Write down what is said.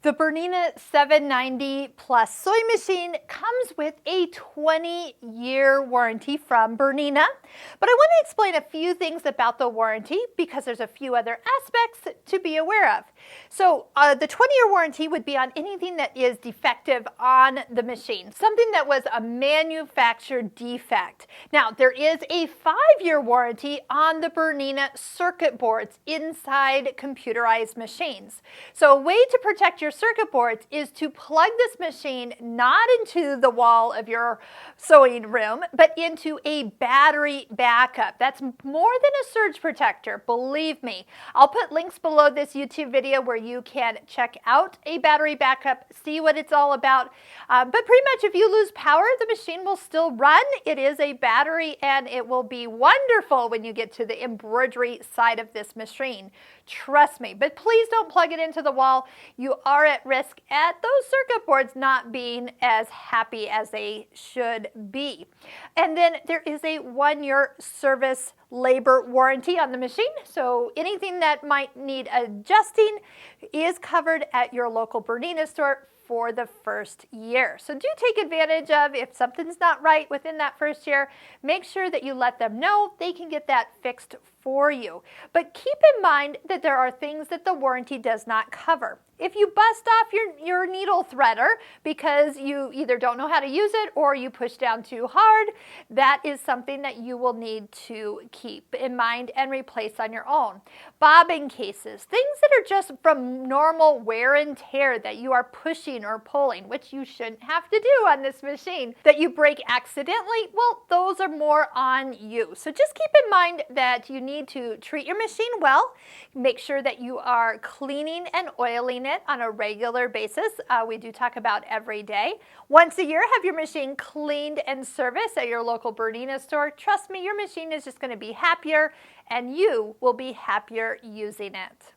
The Bernina 790 Plus sewing machine comes with a 20-year warranty from Bernina, but I want to explain a few things about the warranty because there's a few other aspects to be aware of. So the 20-year warranty would be on anything that is defective on the machine, something that was a manufactured defect. Now, there is a 5-year warranty on the Bernina circuit boards inside computerized machines. So a way to protect your circuit boards is to plug this machine not into the wall of your sewing room, but into a battery backup. That's more than a surge protector, believe me. I'll put links below this YouTube video where you can check out a battery backup, see what it's all about. But pretty much if you lose power, the machine will still run. It is a battery and it will be wonderful when you get to the embroidery side of this machine. Trust me, but please don't plug it into the wall. You are at risk at those circuit boards not being as happy as they should be. And then there is a 1-year service labor warranty on the machine, so anything that might need adjusting is covered at your local Bernina store for the first year. So do take advantage of, if something's not right within that first year, make sure that you let them know. They can get that fixed for you. But keep in mind that there are things that the warranty does not cover. If you bust off your needle threader because you either don't know how to use it or you push down too hard, that is something that you will need to keep in mind and replace on your own. Bobbin cases, things that are just from normal wear and tear that you are pushing or pulling, which you shouldn't have to do on this machine, that you break accidentally, well, those are more on you. So just keep in mind that you need to treat your machine well, make sure that you are cleaning and oiling it on a regular basis. We do talk about every day. Once a year, have your machine cleaned and serviced at your local Bernina store. Trust me, your machine is just going to be happier and you will be happier using it.